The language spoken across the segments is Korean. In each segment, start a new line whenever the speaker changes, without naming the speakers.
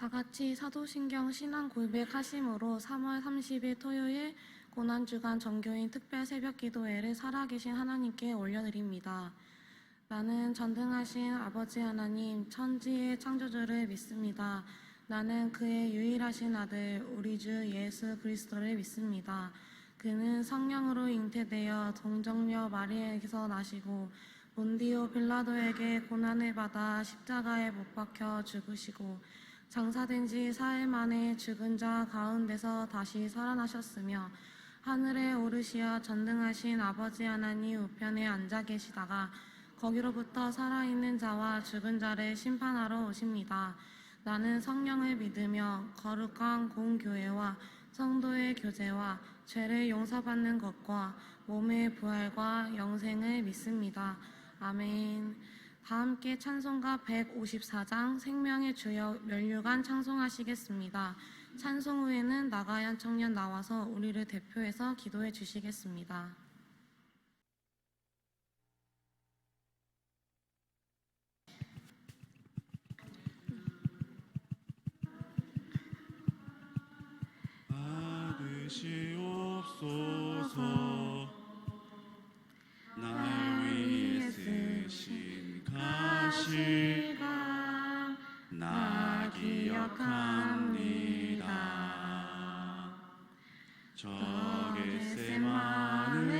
다 같이 사도신경 신앙 고백하심으로 3월 30일 토요일 고난주간 정교인 특별 새벽기도회를 살아계신 하나님께 올려드립니다. 나는 전능하신 아버지 하나님 천지의 창조주를 믿습니다. 나는 그의 유일하신 아들 우리 주 예수 그리스도를 믿습니다. 그는 성령으로 잉태되어 동정녀 마리아에게서 나시고 본디오 빌라도에게 고난을 받아 십자가에 못 박혀 죽으시고 장사된 지 사흘 만에 죽은 자 가운데서 다시 살아나셨으며 하늘에 오르시어 전능하신 아버지 하나님 우편에 앉아 계시다가 거기로부터 살아있는 자와 죽은 자를 심판하러 오십니다. 나는 성령을 믿으며 거룩한 공교회와 성도의 교제와 죄를 용서받는 것과 몸의 부활과 영생을 믿습니다. 아멘. 다 함께 찬송가 154장 생명의 주여 면류관 찬송하시겠습니다. 찬송 후에는 나가연 청년 나와서 우리를 대표해서 기도해 주시겠습니다.
받으시옵소서. 날 위해 쓰신 가시가 나 기억합니다. 저 겟세마네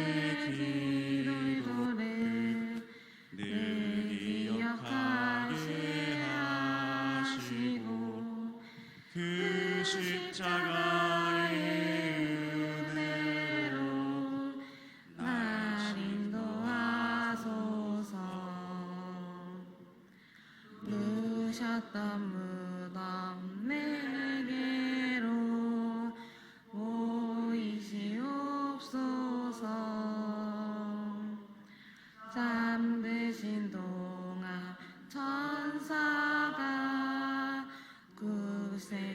기도를 늘 기억하게 하시고 그 십자가의 은혜로 날 인도하소서.
누셨던 무덤 내게로 모이시옵소서. 잠드신 동안 천사가 구세시키셨네.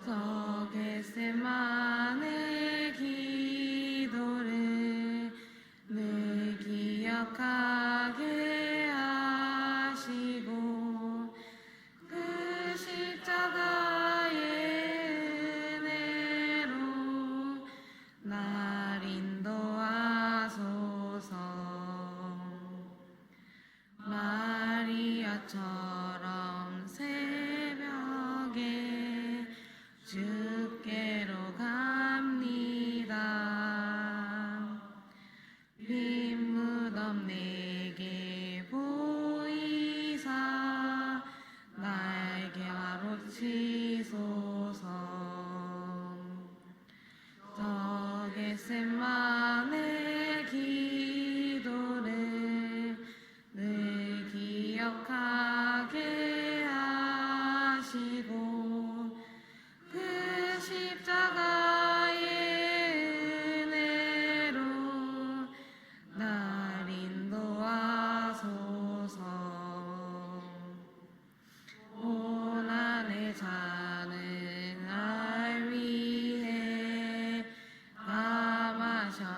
저 겟세마네 기도를 늘 기억하게 하시고 그 십자가의 은혜로 날 인도하소서. 마리아처럼 새벽에 주께로 갑니다. 빈 무덤 내게 보이사 날 가로치소서. 저 겟세마네 기도를 늘 기억하게 하시고 그 십자가의 은혜로 날 인도하소서. 고난에 자는 날 위해 감하셨나이다.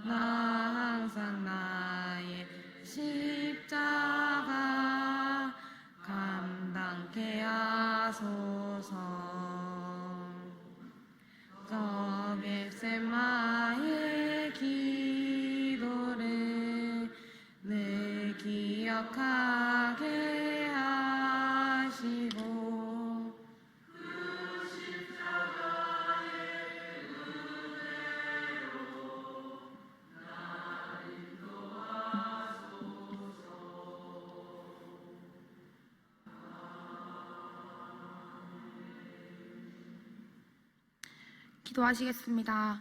나 항상 나의 십자가 감당케 하소서. 저 겟세마의 기도를 늘 기억하게 하시고 그 십자가의 은혜로 날 인도하소서.
기도하시겠습니다.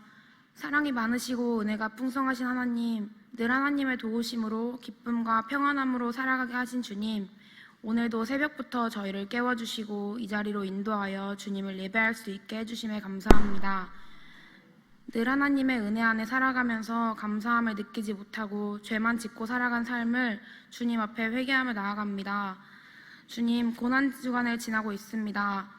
사랑이 많으시고 은혜가 풍성하신 하나님, 늘 하나님의 도우심으로 기쁨과 평안함으로 살아가게 하신 주님, 오늘도 새벽부터 저희를 깨워주시고 이 자리로 인도하여 주님을 예배할 수 있게 해주심에 감사합니다. 늘 하나님의 은혜 안에 살아가면서 감사함을 느끼지 못하고 죄만 짓고 살아간 삶을 주님 앞에 회개하며 나아갑니다. 주님, 고난주간을 지나고 있습니다.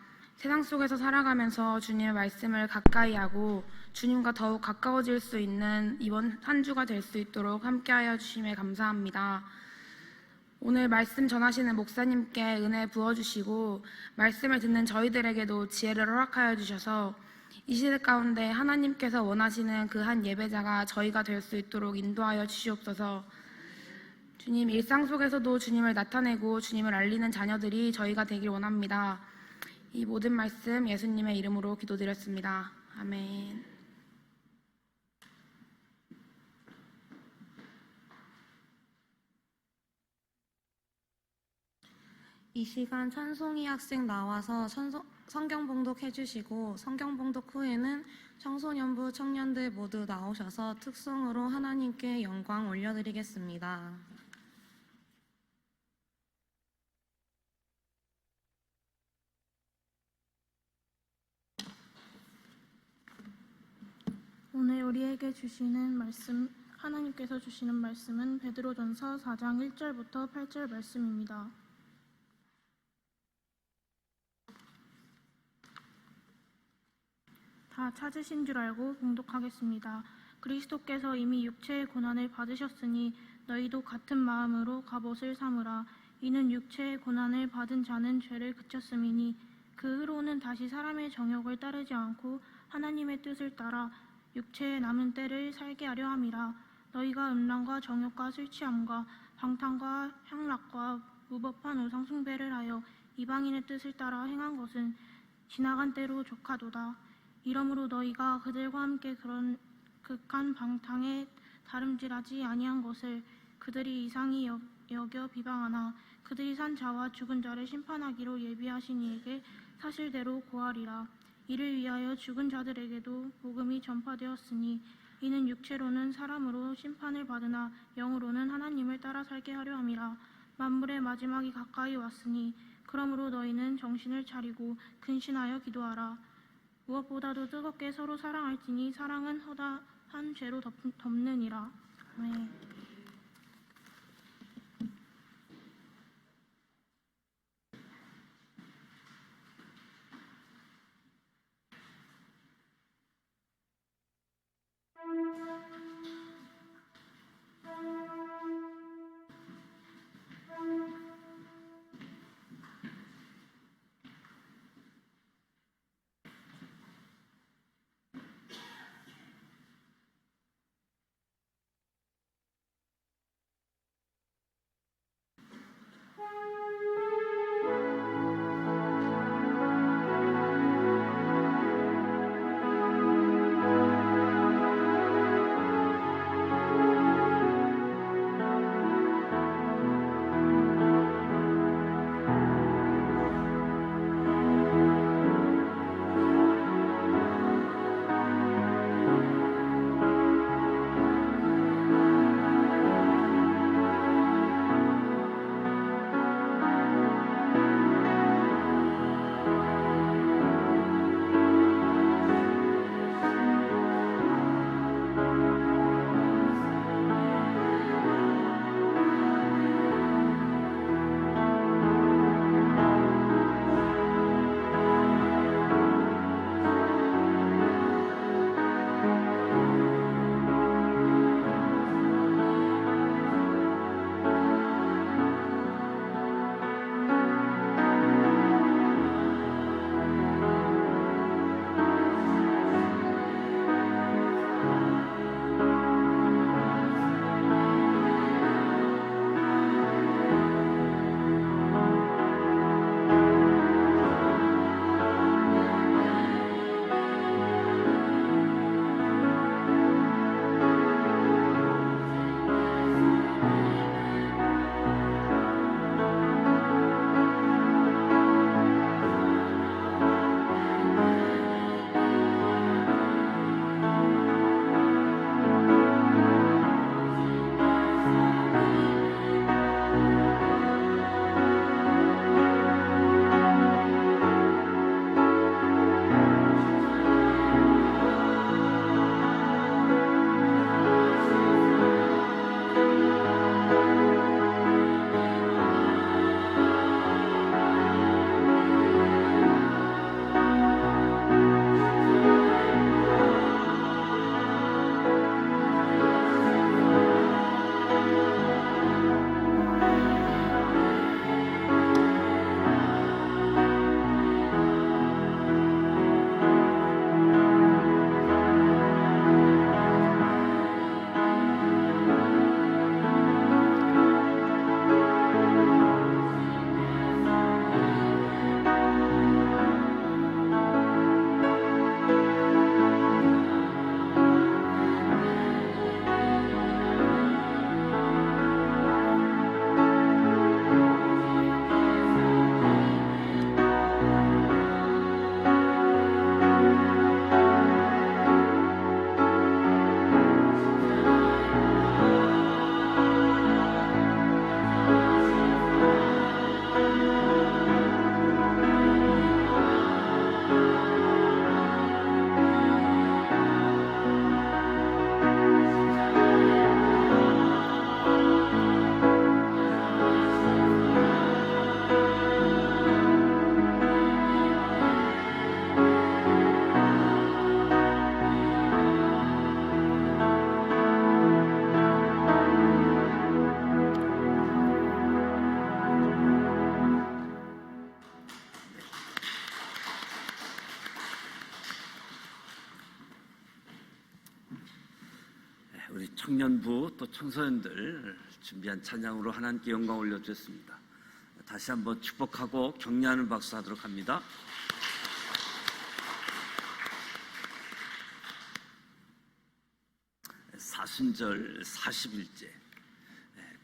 세상 속에서 살아가면서 주님의 말씀을 가까이 하고 주님과 더욱 가까워질 수 있는 이번 한 주가 될 수 있도록 함께하여 주심에 감사합니다. 오늘 말씀 전하시는 목사님께 은혜 부어주시고 말씀을 듣는 저희들에게도 지혜를 허락하여 주셔서 이 시대 가운데 하나님께서 원하시는 그 한 예배자가 저희가 될 수 있도록 인도하여 주시옵소서. 주님, 일상 속에서도 주님을 나타내고 주님을 알리는 자녀들이 저희가 되길 원합니다. 이 모든 말씀 예수님의 이름으로 기도드렸습니다. 아멘.
이 시간 찬송이 학생 나와서 성경 봉독해 주시고 성경 봉독 후에는 청소년부 청년들 모두 나오셔서 특송으로 하나님께 영광 올려드리겠습니다.
오늘 우리에게 주시는 말씀, 하나님께서 주시는 말씀은 베드로전서 4장 1절부터 8절 말씀입니다. 다 찾으신 줄 알고 봉독하겠습니다. 그리스도께서 이미 육체의 고난을 받으셨으니 너희도 같은 마음으로 갑옷을 삼으라. 이는 육체의 고난을 받은 자는 죄를 그쳤음이니 그 후로는 다시 사람의 정욕을 따르지 않고 하나님의 뜻을 따라 육체의 남은 때를 살게 하려 함이라. 너희가 음란과 정욕과 술 취함과 방탕과 향락과 무법한 우상 숭배를 하여 이방인의 뜻을 따라 행한 것은 지나간 때로 족하도다. 이러므로 너희가 그들과 함께 그런 극한 방탕에 다름질하지 아니한 것을 그들이 이상히 여겨 비방하나 그들이 산 자와 죽은 자를 심판하기로 예비하신 이에게 사실대로 고하리라. 이를 위하여 죽은 자들에게도 복음이 전파되었으니 이는 육체로는 사람으로 심판을 받으나 영으로는 하나님을 따라 살게 하려 함이라. 만물의 마지막이 가까이 왔으니 그러므로 너희는 정신을 차리고 근신하여 기도하라. 무엇보다도 뜨겁게 서로 사랑할지니 사랑은 허다한 죄로 덮느니라. 아멘.
우리 청년부 또 청소년들 준비한 찬양으로 하나님께 영광 올려드렸습니다. 다시 한번 축복하고 격려하는 박수 하도록 합니다. 사순절 40일째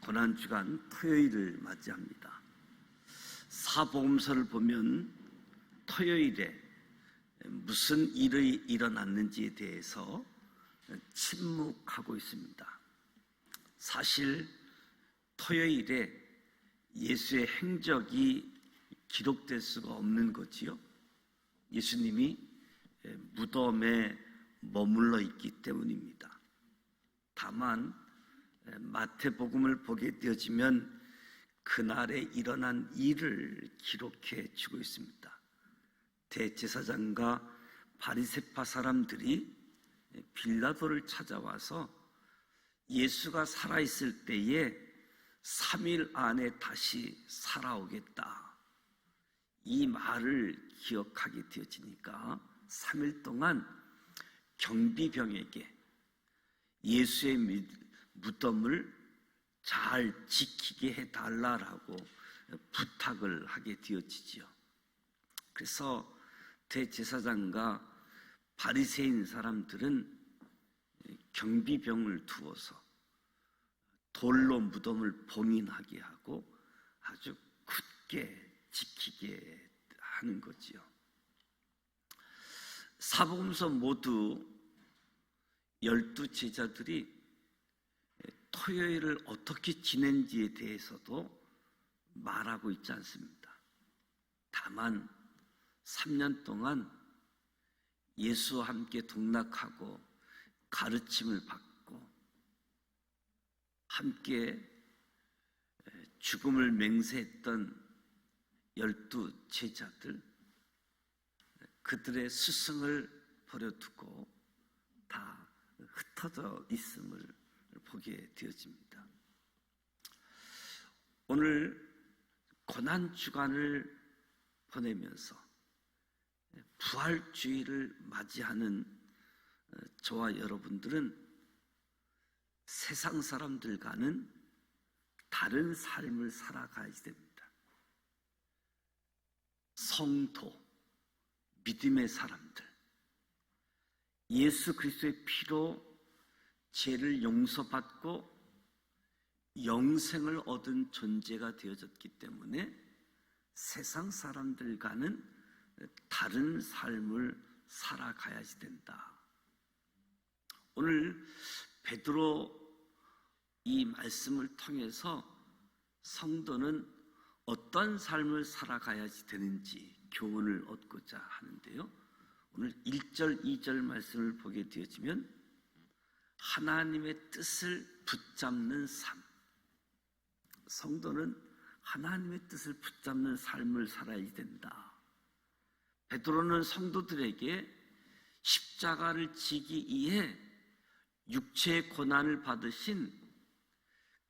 고난주간 토요일을 맞이합니다. 사복음서를 보면 토요일에 무슨 일이 일어났는지에 대해서 침묵하고 있습니다. 사실 토요일에 예수의 행적이 기록될 수가 없는 거지요. 예수님이 무덤에 머물러 있기 때문입니다. 다만 마태복음을 보게 되어지면 그날에 일어난 일을 기록해 주고 있습니다. 대제사장과 바리새파 사람들이 빌라도를 찾아와서 예수가 살아있을 때에 3일 안에 다시 살아오겠다, 이 말을 기억하게 되어지니까 3일 동안 경비병에게 예수의 무덤을 잘 지키게 해달라고 부탁을 하게 되어지죠. 그래서 대제사장과 바리새인 사람들은 경비병을 두어서 돌로 무덤을 봉인하게 하고 아주 굳게 지키게 하는 거지요. 사복음서 모두 12제자들이 토요일을 어떻게 지낸지에 대해서도 말하고 있지 않습니다. 다만 3년 동안 예수와 함께 동락하고 가르침을 받고 함께 죽음을 맹세했던 12제자들, 그들의 스승을 버려두고 다 흩어져 있음을 보게 되어집니다. 오늘 고난주간을 보내면서 부활주의를 맞이하는 저와 여러분들은 세상 사람들과는 다른 삶을 살아가야 됩니다. 성도, 믿음의 사람들, 예수 그리스도의 피로 죄를 용서받고 영생을 얻은 존재가 되어졌기 때문에 세상 사람들과는 다른 삶을 살아가야지 된다. 오늘 베드로 이 말씀을 통해서 성도는 어떤 삶을 살아가야지 되는지 교훈을 얻고자 하는데요. 오늘 1절, 2절 말씀을 보게 되어지면 하나님의 뜻을 붙잡는 삶, 성도는 하나님의 뜻을 붙잡는 삶을 살아야 된다. 베드로는 성도들에게 십자가를 지기 위해 육체의 고난을 받으신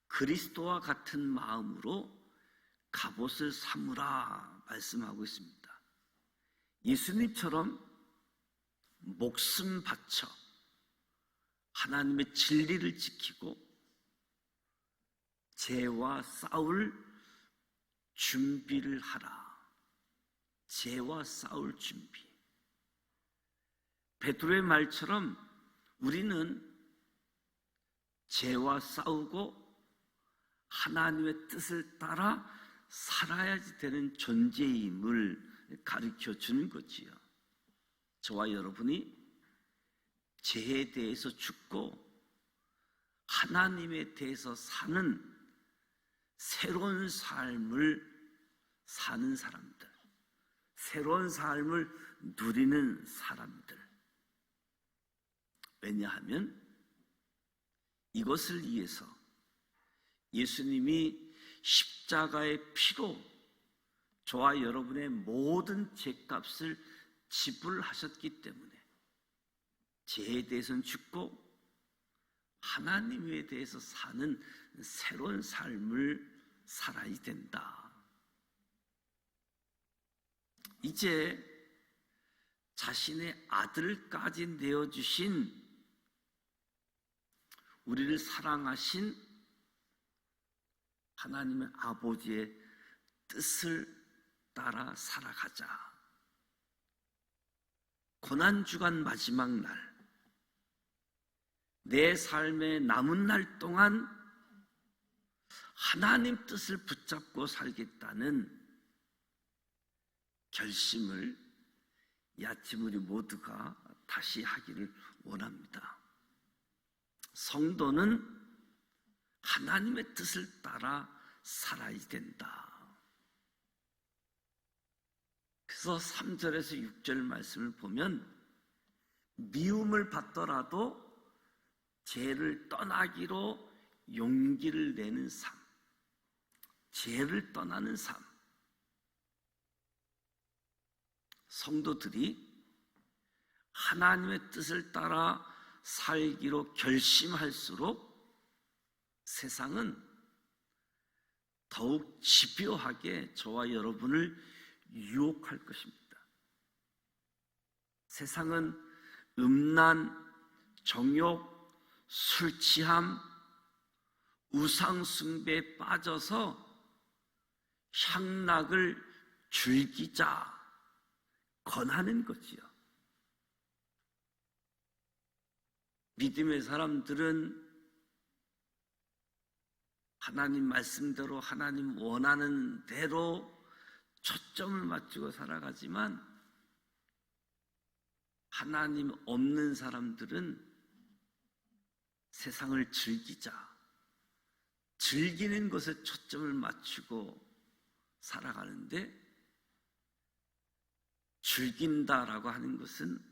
그리스도와 같은 마음으로 갑옷을 삼으라 말씀하고 있습니다. 예수님처럼 목숨 바쳐 하나님의 진리를 지키고 죄와 싸울 준비를 하라. 죄와 싸울 준비. 베드로의 말처럼 우리는 죄와 싸우고 하나님의 뜻을 따라 살아야지 되는 존재임을 가르쳐 주는 거지요. 저와 여러분이 죄에 대해서 죽고 하나님에 대해서 사는 새로운 삶을 사는 사람들, 새로운 삶을 누리는 사람들. 왜냐하면 이것을 위해서 예수님이 십자가의 피로 저와 여러분의 모든 죄값을 지불하셨기 때문에 죄에 대해서는 죽고 하나님에 대해서 사는 새로운 삶을 살아야 된다. 이제 자신의 아들까지 내어주신 우리를 사랑하신 하나님의 아버지의 뜻을 따라 살아가자. 고난주간 마지막 날, 내 삶의 남은 날 동안 하나님 뜻을 붙잡고 살겠다는 결심을 이 아침 우리 모두가 다시 하기를 원합니다. 성도는 하나님의 뜻을 따라 살아야 된다. 그래서 3절에서 6절 말씀을 보면 미움을 받더라도 죄를 떠나기로 용기를 내는 삶, 죄를 떠나는 삶. 성도들이 하나님의 뜻을 따라 살기로 결심할수록 세상은 더욱 집요하게 저와 여러분을 유혹할 것입니다. 세상은 음란, 정욕, 술 취함, 우상 숭배에 빠져서 향락을 즐기자 권하는 거지요. 믿음의 사람들은 하나님 말씀대로 하나님 원하는 대로 초점을 맞추고 살아가지만 하나님 없는 사람들은 세상을 즐기는 것에 초점을 맞추고 살아가는데, 즐긴다라고 하는 것은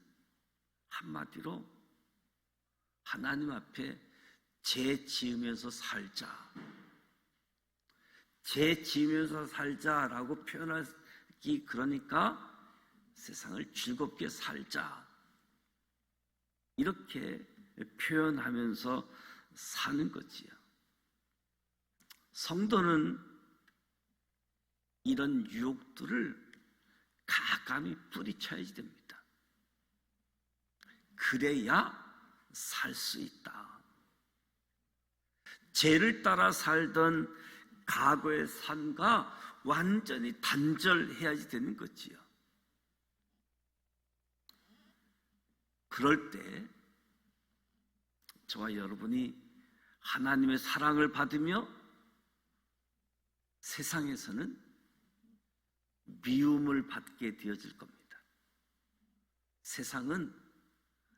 한마디로 하나님 앞에 죄 지으면서 살자. 죄 지으면서 살자라고 표현하기, 그러니까 세상을 즐겁게 살자. 이렇게 표현하면서 사는 거지요. 성도는 이런 유혹들을 가감히 뿌리쳐야지 됩니다. 그래야 살 수 있다. 죄를 따라 살던 과거의 삶과 완전히 단절해야지 되는 거지요. 그럴 때 저와 여러분이 하나님의 사랑을 받으며 세상에서는 미움을 받게 되어질 겁니다. 세상은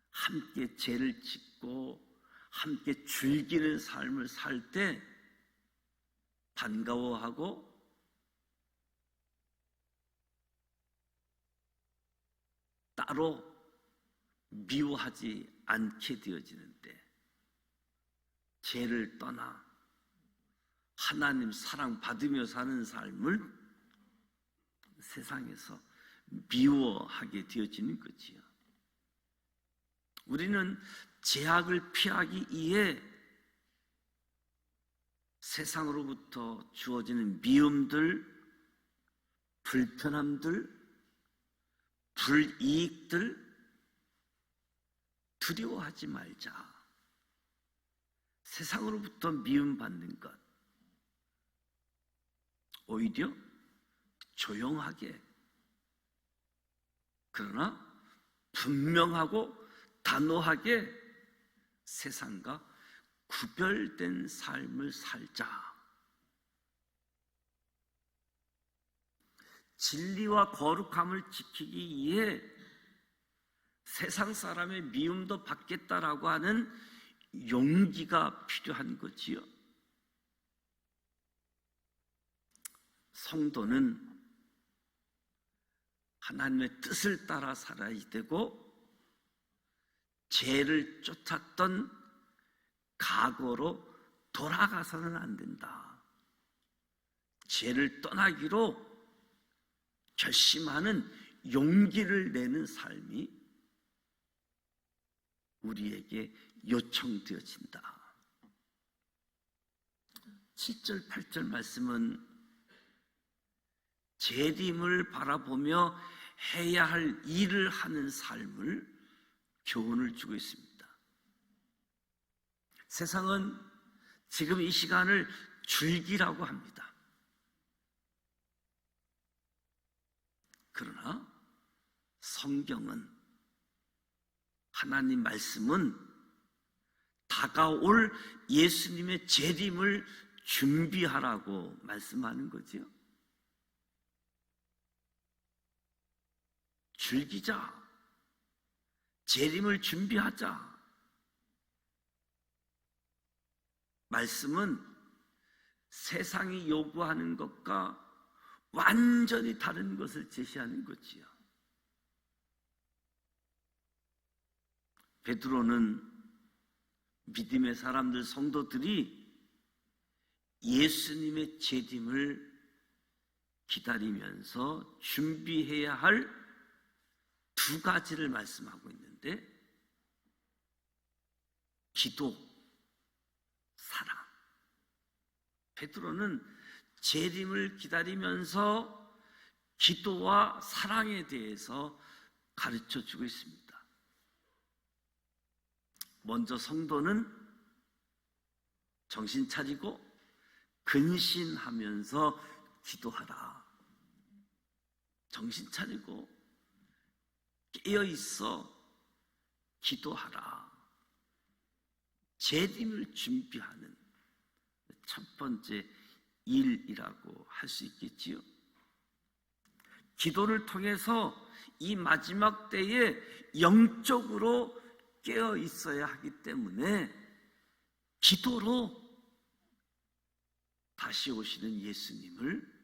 함께 죄를 짓고 함께 즐기는 삶을 살 때 반가워하고 따로 미워하지 않게 되어지는데, 죄를 떠나 하나님 사랑 받으며 사는 삶을 세상에서 미워하게 되어지는 거지요. 우리는 죄악을 피하기 위해 세상으로부터 주어지는 미움들, 불편함들, 불이익들 두려워하지 말자. 세상으로부터 미움받는 것, 오히려 조용하게, 그러나 분명하고 단호하게 세상과 구별된 삶을 살자. 진리와 거룩함을 지키기 위해 세상 사람의 미움도 받겠다라고 하는 용기가 필요한 거지요. 성도는 하나님의 뜻을 따라 살아야 되고, 죄를 쫓았던 과거로 돌아가서는 안 된다. 죄를 떠나기로 결심하는 용기를 내는 삶이 우리에게 요청되어진다. 7절, 8절 말씀은 재림을 바라보며 해야 할 일을 하는 삶을 교훈을 주고 있습니다. 세상은 지금 이 시간을 줄기라고 합니다. 그러나 성경은, 하나님 말씀은 다가올 예수님의 재림을 준비하라고 말씀하는 거지요. 즐기자. 재림을 준비하자. 말씀은 세상이 요구하는 것과 완전히 다른 것을 제시하는 거지요. 베드로는 믿음의 사람들, 성도들이 예수님의 재림을 기다리면서 준비해야 할 두 가지를 말씀하고 있는데, 기도, 사랑. 베드로는 재림을 기다리면서 기도와 사랑에 대해서 가르쳐 주고 있습니다. 먼저 성도는 정신 차리고 근신하면서 기도하라. 정신 차리고 깨어있어 기도하라. 재림을 준비하는 첫 번째 일이라고 할 수 있겠지요. 기도를 통해서 이 마지막 때에 영적으로 깨어 있어야 하기 때문에 기도로 다시 오시는 예수님을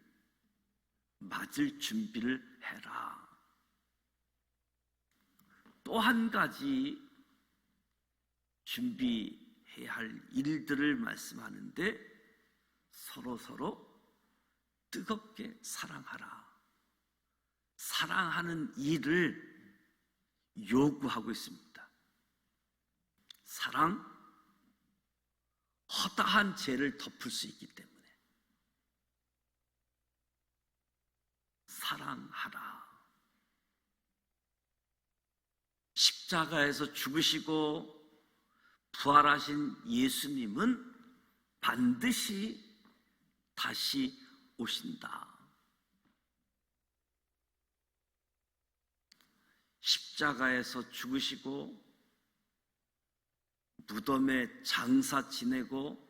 맞을 준비를 해라. 또 한 가지 준비해야 할 일들을 말씀하는데, 서로 뜨겁게 사랑하라. 사랑하는 일을 요구하고 있습니다. 사랑, 허다한 죄를 덮을 수 있기 때문에 사랑하라. 십자가에서 죽으시고 부활하신 예수님은 반드시 다시 오신다. 십자가에서 죽으시고 무덤에 장사 지내고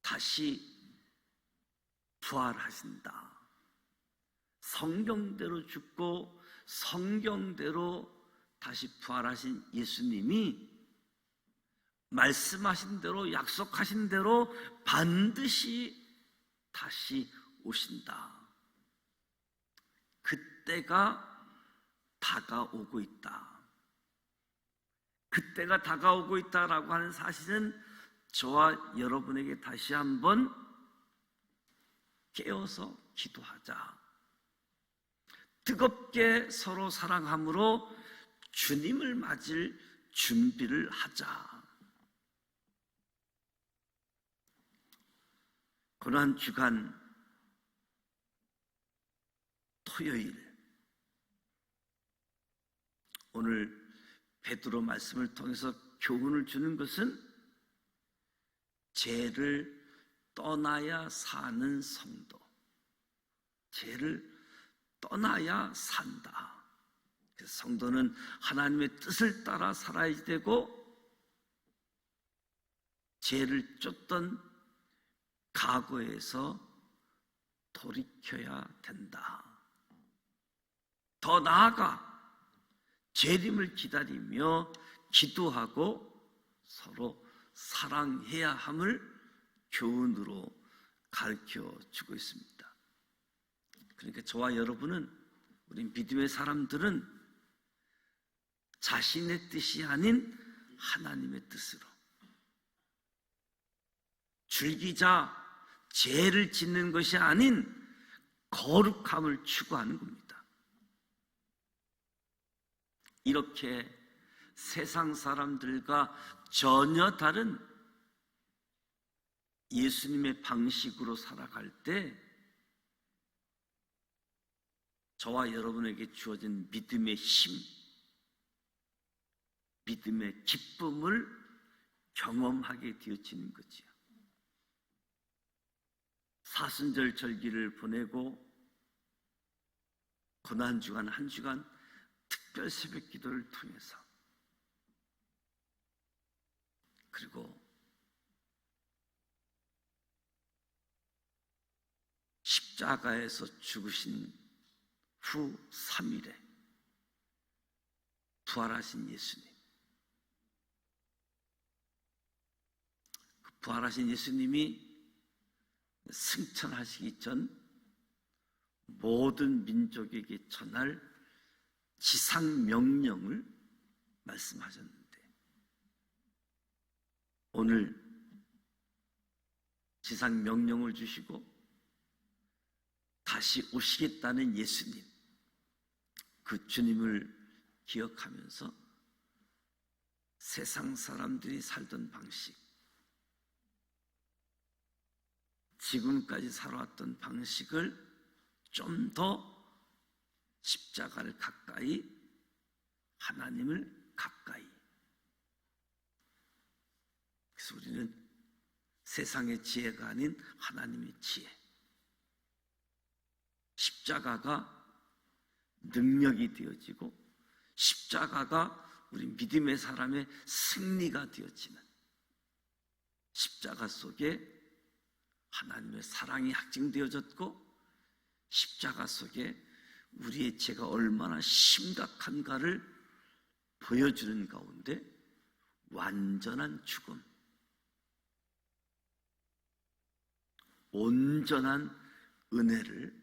다시 부활하신다. 성경대로 죽고 성경대로 다시 부활하신 예수님이 말씀하신 대로, 약속하신 대로 반드시 다시 오신다. 그때가 다가오고 있다. 그때가 다가오고 있다라고 하는 사실은 저와 여러분에게 다시 한번 깨어서 기도하자. 뜨겁게 서로 사랑함으로 주님을 맞을 준비를 하자. 고난주간 토요일, 오늘 베드로 말씀을 통해서 교훈을 주는 것은 죄를 떠나야 사는 성도, 죄를 떠나야 산다. 그래서 성도는 하나님의 뜻을 따라 살아야 되고, 죄를 쫓던 과거에서 돌이켜야 된다. 더 나아가 재림을 기다리며 기도하고 서로 사랑해야 함을 교훈으로 가르쳐 주고 있습니다. 그러니까 저와 여러분은, 우리 믿음의 사람들은 자신의 뜻이 아닌 하나님의 뜻으로 즐기자 죄를 짓는 것이 아닌 거룩함을 추구하는 겁니다. 이렇게 세상 사람들과 전혀 다른 예수님의 방식으로 살아갈 때 저와 여러분에게 주어진 믿음의 힘, 믿음의 기쁨을 경험하게 되어지는 거지요. 사순절 절기를 보내고 고난주간 한 주간 특별 새벽 기도를 통해서, 그리고 십자가에서 죽으신 후 3일에 부활하신 예수님, 그 부활하신 예수님이 승천하시기 전 모든 민족에게 전할 지상 명령을 말씀하셨는데, 오늘 지상 명령을 주시고 다시 오시겠다는 예수님, 그 주님을 기억하면서 세상 사람들이 살던 방식, 지금까지 살아왔던 방식을 좀 더 십자가를 가까이, 하나님을 가까이. 그래서 우리는 세상의 지혜가 아닌 하나님의 지혜, 십자가가 능력이 되어지고 십자가가 우리 믿음의 사람의 승리가 되어지는, 십자가 속에 하나님의 사랑이 확증되어졌고 십자가 속에 우리의 죄가 얼마나 심각한가를 보여주는 가운데 완전한 죽음, 온전한 은혜를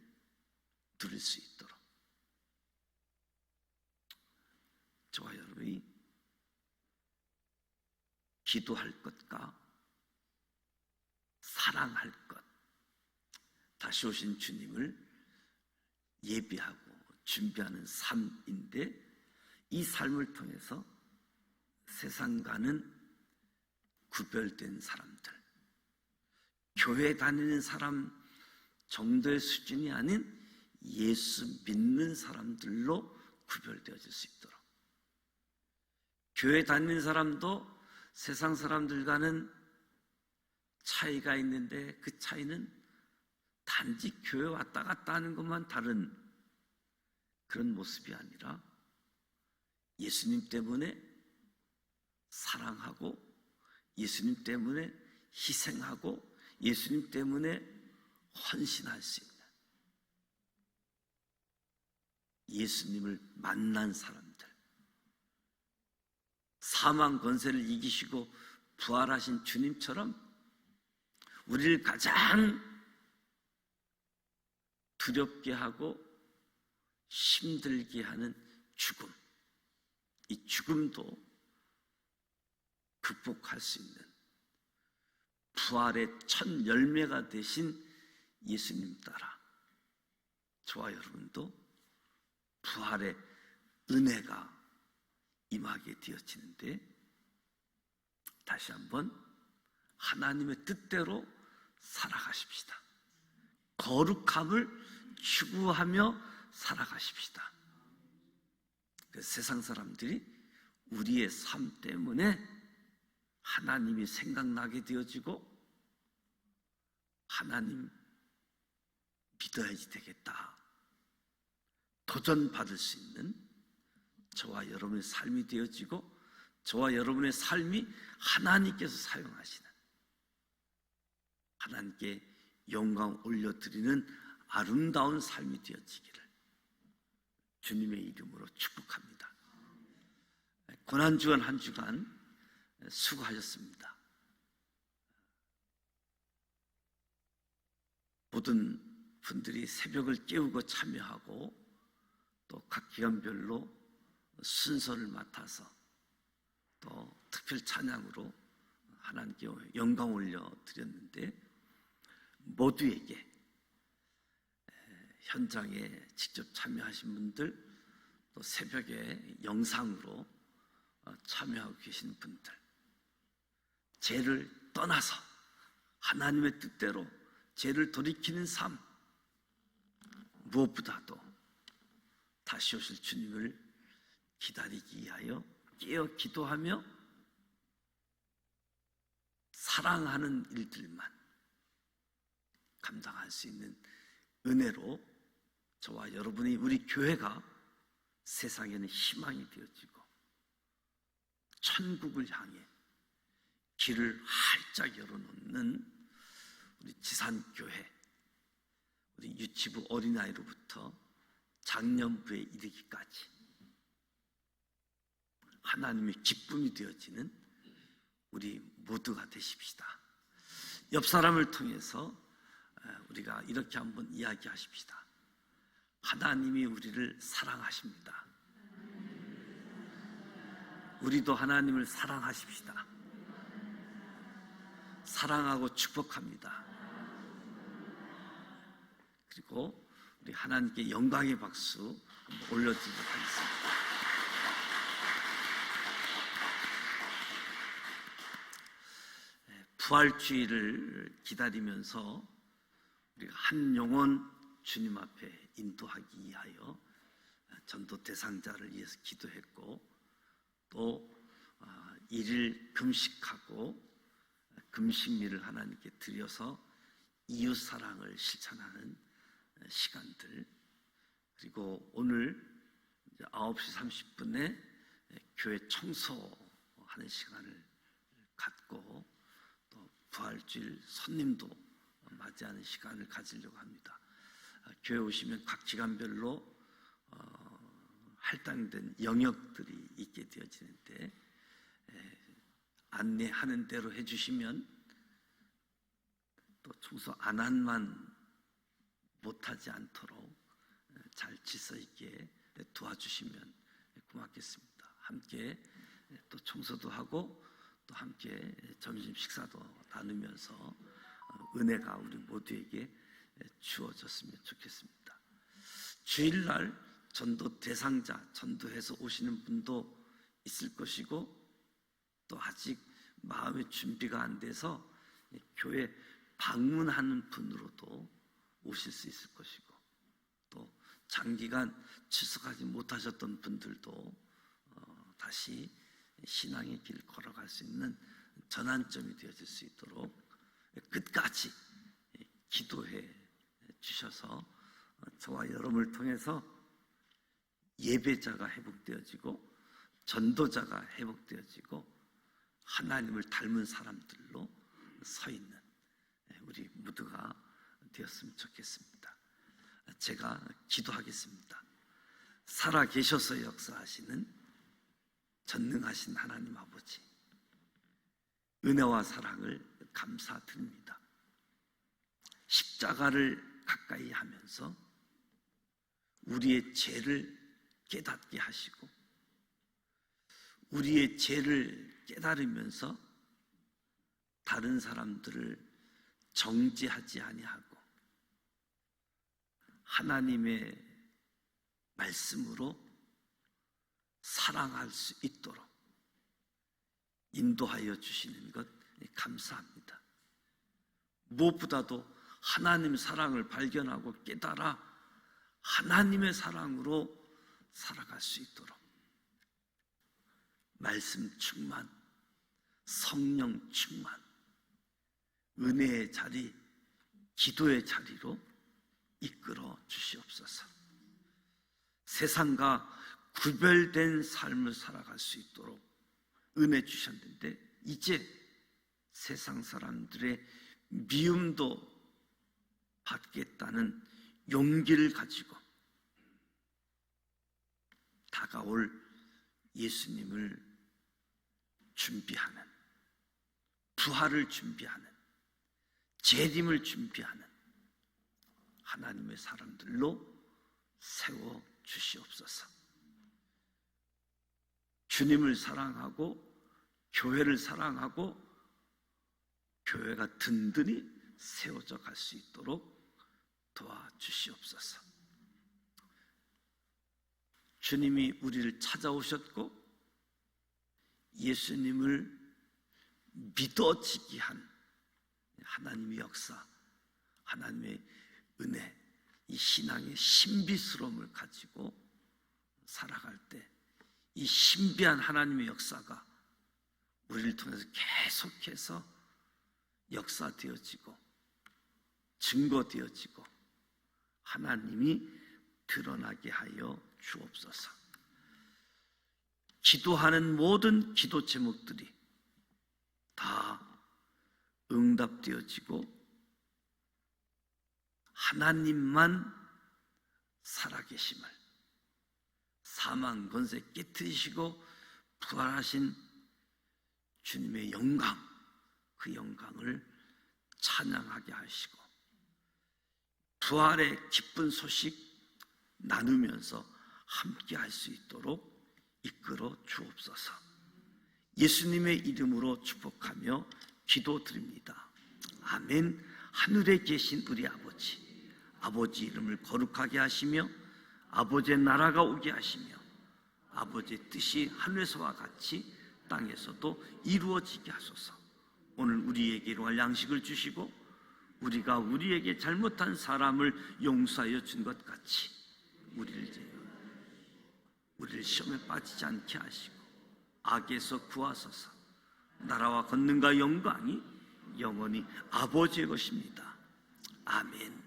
누릴 수 있도록 저와 여러분이 기도할 것과 사랑할 것, 다시 오신 주님을 예비하고 준비하는 삶인데, 이 삶을 통해서 세상과는 구별된 사람들, 교회 다니는 사람 정도의 수준이 아닌 예수 믿는 사람들로 구별되어질 수 있도록, 교회 다니는 사람도 세상 사람들과는 차이가 있는데 그 차이는 단지 교회 왔다 갔다 하는 것만 다른 그런 모습이 아니라 예수님 때문에 사랑하고, 예수님 때문에 희생하고, 예수님 때문에 헌신할 수 있는 예수님을 만난 사람들, 사망 권세를 이기시고 부활하신 주님처럼 우리를 가장 두렵게 하고 힘들게 하는 죽음, 이 죽음도 극복할 수 있는 부활의 첫 열매가 되신 예수님 따라 저와 여러분도 부활의 은혜가 임하게 되어지는데, 다시 한번 하나님의 뜻대로 살아가십시다. 거룩함을 추구하며 살아가십시다. 세상 사람들이 우리의 삶 때문에 하나님이 생각나게 되어지고, 하나님 믿어야지 되겠다, 도전받을 수 있는 저와 여러분의 삶이 되어지고, 저와 여러분의 삶이 하나님께서 사용하시는, 하나님께 영광 올려드리는 아름다운 삶이 되어지기를 주님의 이름으로 축복합니다. 고난주간 한 주간 수고하셨습니다. 모든 분들이 새벽을 깨우고 참여하고 또 각 기관별로 순서를 맡아서 또 특별 찬양으로 하나님께 영광 올려드렸는데, 모두에게 현장에 직접 참여하신 분들, 또 새벽에 영상으로 참여하고 계신 분들, 죄를 떠나서 하나님의 뜻대로 죄를 돌이키는 삶, 무엇보다도 다시 오실 주님을 기다리기 위하여 깨어 기도하며 사랑하는 일들만 감당할 수 있는 은혜로 저와 여러분이 우리 교회가 세상에는 희망이 되어지고 천국을 향해 길을 활짝 열어놓는 우리 지산교회, 우리 유치부 어린아이로부터 장년부에 이르기까지 하나님의 기쁨이 되어지는 우리 모두가 되십시다. 옆 사람을 통해서 우리가 이렇게 한번 이야기하십시다. 하나님이 우리를 사랑하십니다. 우리도 하나님을 사랑하십시다. 사랑하고 축복합니다. 그리고 우리 하나님께 영광의 박수 한번 올려드리도록 하겠습니다. 부활주의를 기다리면서 우리가 한 영혼 주님 앞에 인도하기 위하여 전도 대상자를 위해서 기도했고 또 일일 금식하고 금식미를 하나님께 드려서 이웃 사랑을 실천하는 시간들, 그리고 오늘 9시 30분에 교회 청소하는 시간을 갖고 또 부활주일 손님도 맞이하는 시간을 가지려고 합니다. 교회 오시면 각 지간별로 할당된 영역들이 있게 되어지는데 안내하는 대로 해주시면 또 청소 안 한만 못하지 않도록 잘 질서 있게 도와주시면 고맙겠습니다. 함께 또 청소도 하고 또 함께 점심 식사도 나누면서 은혜가 우리 모두에게 주어졌으면 좋겠습니다. 주일날 전도 대상자, 전도해서 오시는 분도 있을 것이고 또 아직 마음의 준비가 안 돼서 교회 방문하는 분으로도 오실 수 있을 것이고 또 장기간 출석하지 못하셨던 분들도 다시 신앙의 길 걸어갈 수 있는 전환점이 되어질 수 있도록 끝까지 기도해 주셔서 저와 여러분을 통해서 예배자가 회복되어지고 전도자가 회복되어지고 하나님을 닮은 사람들로 서 있는 우리 모두가 되었으면 좋겠습니다. 제가 기도하겠습니다. 살아계셔서 역사하시는 전능하신 하나님 아버지, 은혜와 사랑을 감사드립니다. 십자가를 가까이 하면서 우리의 죄를 깨닫게 하시고 우리의 죄를 깨달으면서 다른 사람들을 정죄하지 아니하고 하나님의 말씀으로 사랑할 수 있도록 인도하여 주시는 것 감사합니다. 무엇보다도 하나님 사랑을 발견하고 깨달아 하나님의 사랑으로 살아갈 수 있도록 말씀 충만, 성령 충만, 은혜의 자리, 기도의 자리로 이끌어 주시옵소서. 세상과 구별된 삶을 살아갈 수 있도록 은혜 주셨는데 이제 세상 사람들의 미움도 받겠다는 용기를 가지고 다가올 예수님을 준비하는, 부활을 준비하는, 재림을 준비하는 하나님의 사람들로 세워 주시옵소서. 주님을 사랑하고 교회를 사랑하고 교회가 든든히 세워져 갈 수 있도록 도와주시옵소서. 주님이 우리를 찾아오셨고 예수님을 믿어지게 한 하나님의 역사, 하나님의 은혜, 이 신앙의 신비스러움을 가지고 살아갈 때 이 신비한 하나님의 역사가 우리를 통해서 계속해서 역사되어지고 증거되어지고 하나님이 드러나게 하여 주옵소서. 기도하는 모든 기도 제목들이 다 응답되어지고 하나님만 살아계심을, 사망 권세 깨뜨리시고 부활하신 주님의 영광, 그 영광을 찬양하게 하시고 부활의 기쁜 소식 나누면서 함께 할 수 있도록 이끌어 주옵소서. 예수님의 이름으로 축복하며 기도드립니다. 아멘. 하늘에 계신 우리 아버지 이름을 거룩하게 하시며 아버지의 나라가 오게 하시며 아버지의 뜻이 하늘에서와 같이 땅에서도 이루어지게 하소서. 오늘 우리에게 일용할 양식을 주시고 우리가 우리에게 잘못한 사람을 용서하여 준 것 같이 우리를 시험에 빠지지 않게 하시고 악에서 구하소서. 나라와 권능과 영광이 영원히 아버지의 것입니다. 아멘.